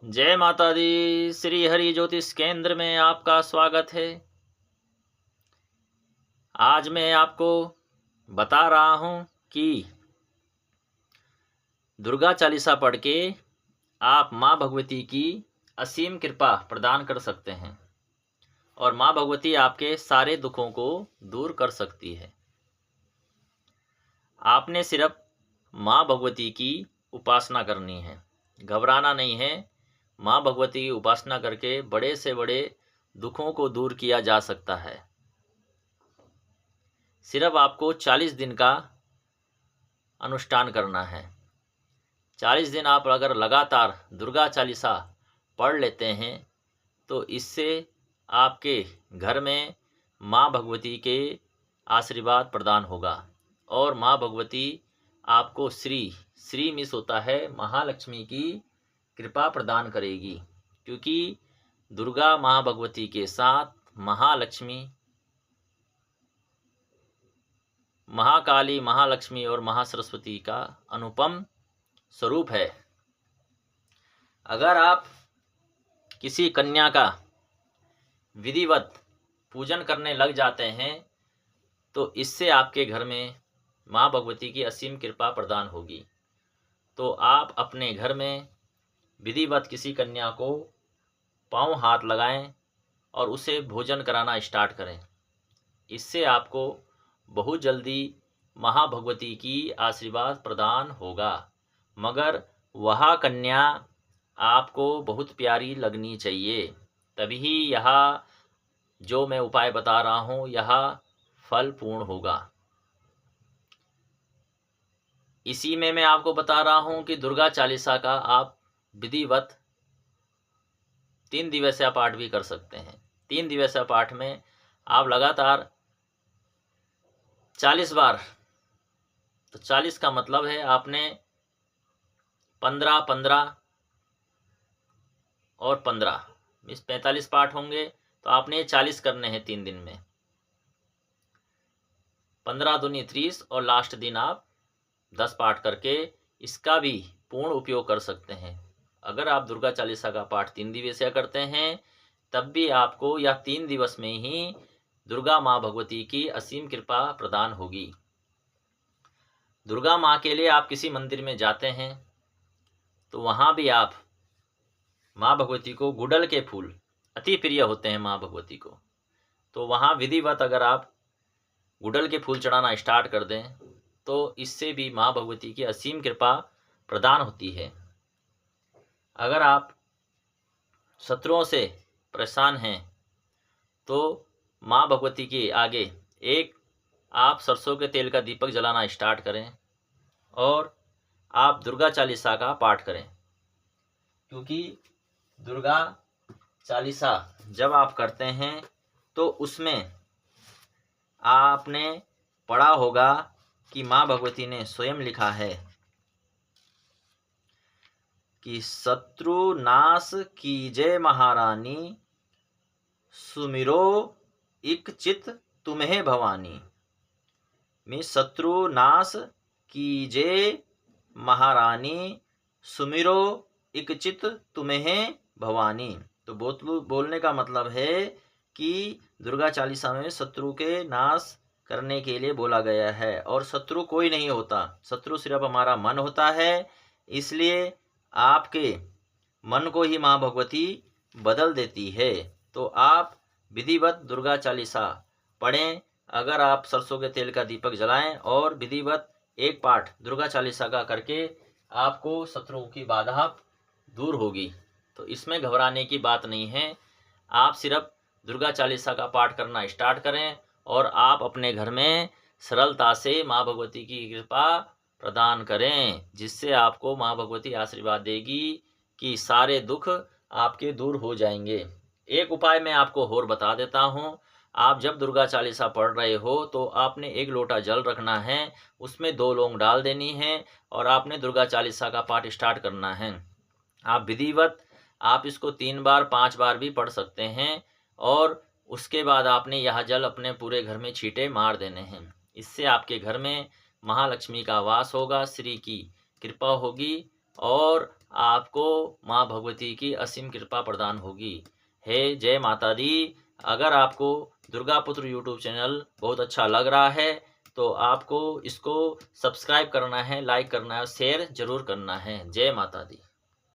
जय माता दी। श्री हरि ज्योतिष केंद्र में आपका स्वागत है। आज मैं आपको बता रहा हूं कि दुर्गा चालीसा पढ़ के आप माँ भगवती की असीम कृपा प्रदान कर सकते हैं और माँ भगवती आपके सारे दुखों को दूर कर सकती है। आपने सिर्फ माँ भगवती की उपासना करनी है, घबराना नहीं है। माँ भगवती की उपासना करके बड़े से बड़े दुखों को दूर किया जा सकता है। सिर्फ आपको 40 दिन का अनुष्ठान करना है। 40 दिन आप अगर लगातार दुर्गा चालीसा पढ़ लेते हैं तो इससे आपके घर में माँ भगवती के आशीर्वाद प्रदान होगा और माँ भगवती आपको श्री मिस होता है महालक्ष्मी की कृपा प्रदान करेगी, क्योंकि दुर्गा माँ भगवती के साथ महालक्ष्मी, महाकाली, महालक्ष्मी और महासरस्वती का अनुपम स्वरूप है। अगर आप किसी कन्या का विधिवत पूजन करने लग जाते हैं तो इससे आपके घर में माँ भगवती की असीम कृपा प्रदान होगी। तो आप अपने घर में विधिवत किसी कन्या को पांव हाथ लगाएं और उसे भोजन कराना स्टार्ट करें। इससे आपको बहुत जल्दी महाभगवती की आशीर्वाद प्रदान होगा, मगर वह कन्या आपको बहुत प्यारी लगनी चाहिए, तभी यह जो मैं उपाय बता रहा हूँ यह फल पूर्ण होगा। इसी में मैं आपको बता रहा हूँ कि दुर्गा चालीसा का आप विधिवत 3 दिवसीय पाठ भी कर सकते हैं। 3 दिवसीय पाठ में आप लगातार 40 बार, तो 40 का मतलब है आपने 15-15 और 15 इस 45 पाठ होंगे, तो आपने 40 करने हैं 3 दिन में। 15 दूनी 30 और लास्ट दिन आप 10 पाठ करके इसका भी पूर्ण उपयोग कर सकते हैं। अगर आप दुर्गा चालीसा का पाठ 3 दिवसीय करते हैं तब भी आपको यह 3 दिवस में ही दुर्गा माँ भगवती की असीम कृपा प्रदान होगी। दुर्गा माँ के लिए आप किसी मंदिर में जाते हैं तो वहाँ भी आप माँ भगवती को गुड़हल के फूल अति प्रिय होते हैं माँ भगवती को, तो वहाँ विधिवत अगर आप गुड़हल के फूल चढ़ाना स्टार्ट कर दें तो इससे भी माँ भगवती की असीम कृपा प्रदान होती है। अगर आप शत्रुओं से परेशान हैं तो माँ भगवती के आगे एक आप सरसों के तेल का दीपक जलाना स्टार्ट करें और आप दुर्गा चालीसा का पाठ करें, क्योंकि दुर्गा चालीसा जब आप करते हैं तो उसमें आपने पढ़ा होगा कि माँ भगवती ने स्वयं लिखा है कि शत्रु नाश कीजय महारानी, सुमिरो इक चित तुम्हें भवानी। में शत्रु नाश कीजय महारानी, सुमिरो इक चित तुम्हें भवानी। तो बोलने का मतलब है कि दुर्गा चालीसा में शत्रु के नाश करने के लिए बोला गया है, और शत्रु कोई नहीं होता, शत्रु सिर्फ हमारा मन होता है। इसलिए आपके मन को ही माँ भगवती बदल देती है। तो आप विधिवत दुर्गा चालीसा पढ़ें। अगर आप सरसों के तेल का दीपक जलाएं और विधिवत एक पाठ दुर्गा चालीसा का करके आपको शत्रुओं की बाधा दूर होगी। तो इसमें घबराने की बात नहीं है। आप सिर्फ दुर्गा चालीसा का पाठ करना स्टार्ट करें और आप अपने घर में सरलता से माँ भगवती की कृपा प्रदान करें, जिससे आपको माँ भगवती आशीर्वाद देगी कि सारे दुख आपके दूर हो जाएंगे। एक उपाय मैं आपको और बता देता हूँ। आप जब दुर्गा चालीसा पढ़ रहे हो तो आपने 1 लोटा जल रखना है, उसमें 2 लौंग डाल देनी है और आपने दुर्गा चालीसा का पाठ स्टार्ट करना है। आप विधिवत आप इसको 3 बार 5 बार भी पढ़ सकते हैं और उसके बाद आपने यह जल अपने पूरे घर में छींटे मार देने हैं। इससे आपके घर में महालक्ष्मी का वास होगा, श्री की कृपा होगी और आपको माँ भगवती की असीम कृपा प्रदान होगी। हे जय माता दी। अगर आपको दुर्गा पुत्र यूट्यूब चैनल बहुत अच्छा लग रहा है तो आपको इसको सब्सक्राइब करना है, लाइक करना है और शेयर जरूर करना है। जय माता दी।